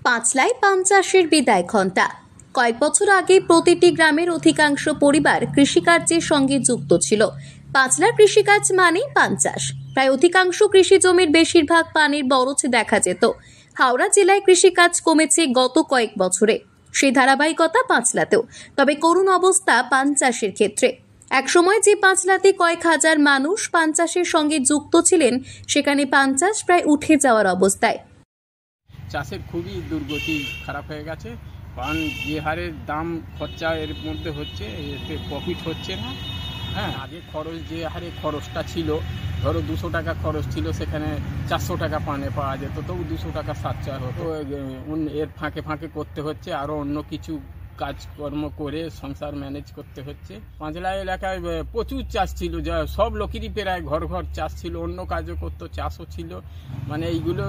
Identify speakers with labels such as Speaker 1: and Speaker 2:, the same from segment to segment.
Speaker 1: পাঁচলায় পান চাষের বিদায় ঘণ্টা। কয়েক বছর আগে প্রতিটি গ্রামের অধিকাংশ পরিবার কৃষিকার্যের সঙ্গে যুক্ত ছিল। পাঁচলার কৃষিকাজ মানেই পান চাষ। প্রায় অধিকাংশ কৃষি জমির বেশিরভাগ পানির বরজ দেখা যেত। হাওড়া জেলায় কৃষিকাজ কমেছে গত কয়েক বছরে, সেই ধারাবাহিকতা পাঁচলাতেও। তবে করুণ অবস্থা পান চাষের ক্ষেত্রে। একসময় যে পাঁচলাতে কয়েক হাজার মানুষ পান চাষের সঙ্গে যুক্ত ছিলেন, সেখানে পান চাষ প্রায় উঠে যাওয়ার অবস্থায়।
Speaker 2: চাষের খুবই দুর্গতি খারাপ হয়ে গেছে। পান যে হারে দাম খরচা এর মধ্যে হচ্ছে, এতে প্রফিট হচ্ছে না। হ্যাঁ, আগে খরচ যে হারে খরচটা ছিল, ধরো 200 টাকা খরচ ছিল, সেখানে 400 টাকা পানে পাওয়া যেত, তবু 200 টাকা সাশ্রয় হতো। এর ফাঁকে ফাঁকে করতে হচ্ছে, আরও অন্য কিছু কাজকর্ম করে সংসার ম্যানেজ করতে হচ্ছে। পাঁচলা এলাকায় প্রচুর চাষ ছিল, যা সব লোকেরই প্রায় ঘর ঘর চাষ ছিল, অন্য কাজও করতো, চাষও ছিল। মানে এইগুলো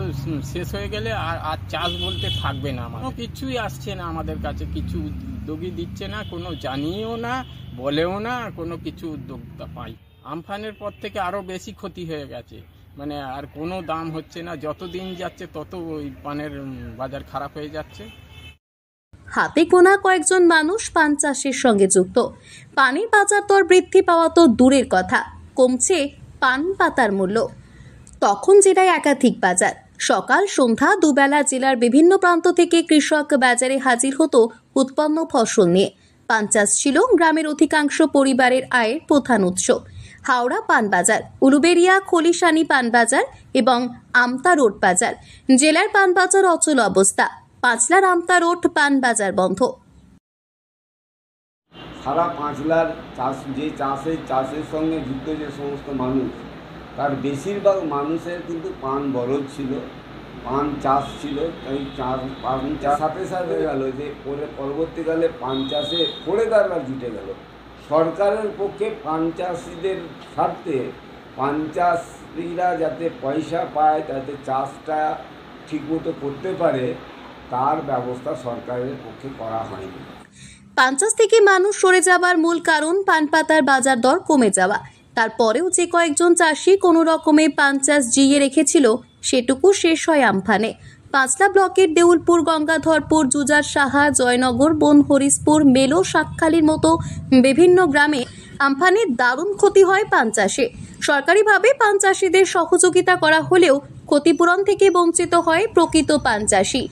Speaker 2: শেষ হয়ে গেলে আর চাষ বলতে থাকবে না। কোনো কিছুই আসছে না আমাদের কাছে, কিছু উদ্যোগই দিচ্ছে না, কোনো জানিয়েও না, বলেও না, কোনো কিছু উদ্যোক্তা পাই। আমফানের পর থেকে আরও বেশি ক্ষতি হয়ে গেছে। মানে আর কোনো দাম হচ্ছে না, যত দিন যাচ্ছে তত ওই পানের বাজার খারাপ হয়ে যাচ্ছে।
Speaker 1: হাতে গোনা কয়েকজন মানুষ পান চাষের সঙ্গে যুক্ত। পানির বাজার দর বৃদ্ধি পাওয়া তো দূরের কথা, কমছে পান পাতার মূল্য। তখন জেলায় একাধিক বাজার, সকাল সন্ধ্যা দুবেলা জেলার বিভিন্ন প্রান্ত থেকে কৃষক বাজারে হাজির হতো উৎপন্ন ফসল নিয়ে। পান চাষ ছিল গ্রামের অধিকাংশ পরিবারের আয়ের প্রধান উৎস। হাওড়া পান বাজার, উলুবেড়িয়া খলিশানি পান বাজার এবং আমতা রোড বাজার। জেলার পান বাজার অচল অবস্থা। পাঁচলার আমতা রোড পান বাজার বন্ধ।
Speaker 3: সারা পাঁচলার চাষের সঙ্গে যুক্ত যে সমস্ত মানুষ, তার বেশিরভাগ মানুষের কিন্তু পান বরজ ছিল, পান চাষ ছিল। তাই পান চাষ সাথে সাথে গেল যে পরবর্তীকালে পান চাষে খোড়েদাররা জুটে গেল। সরকারের পক্ষে পান চাষিদের স্বার্থে পান চাষিরা যাতে পয়সা পায়, যাতে চাষটা ঠিকমতো করতে পারে, তার ব্যবস্থা সরকারের পক্ষে করা হয়নি।
Speaker 1: পান চাষ থেকে মানুষ সরে যাবার মূল কারণ পান পাতার বাজার দর কমে যাওয়া। তারপরেও যে কয়েকজন চাষি কোনো রকমে পান চাষ জিইয়ে রেখেছিল, সেটুকু শেষ হয় আমফানে। পাঁচলা ব্লকের দেউলপুর, গঙ্গাধরপুর, জুজার সাহা, জয়নগর, বনহরিশপুর, মেলো, শাকখালির মতো বিভিন্ন গ্রামে আমফানে দারুণ ক্ষতি হয় পান চাষে। সরকারিভাবে পান চাষিদের সহযোগিতা করা হলেও ক্ষতিপূরণ থেকে বঞ্চিত হয় প্রকৃত পান চাষি।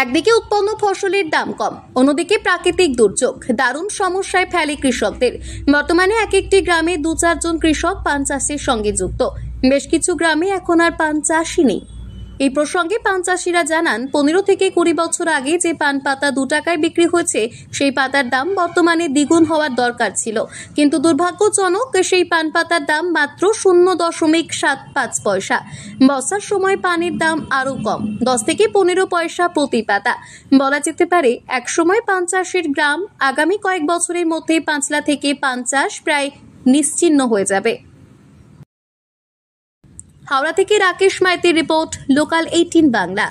Speaker 1: একদিকে উৎপন্ন ফসলের দাম কম, অন্যদিকে প্রাকৃতিক দুর্যোগ দারুণ সমস্যায় ফেলে কৃষকদের। বর্তমানে এক একটি গ্রামে 2-4 জন কৃষক পান চাষের সঙ্গে যুক্ত। বেশ কিছু গ্রামে এখন আর পান চাষই নেই। এই প্রসঙ্গে পান চাষিরা জানান, 15 থেকে 20 বছর আগে যে পান পাতা 2 টাকায় বিক্রি হয়েছে, সেই পাতার দাম বর্তমানে দ্বিগুণ হওয়ার দরকার ছিল। কিন্তু দুর্ভাগ্যজনক, সেই পান পাতার দাম মাত্র 0.75 পয়সা। বর্ষার সময় পানের দাম আরও কম, 10 থেকে 15 পয়সা প্রতি পাতা। বলা যেতে পারে একসময় পান চাষের গ্রাম, আগামী কয়েক বছরের মধ্যে পাঁচলা থেকে পান চাষ প্রায় নিশ্চিহ্ন হয়ে যাবে। হাওড়া থেকে রাকেশ মাইতির রিপোর্ট, লোকাল 18 বাংলা।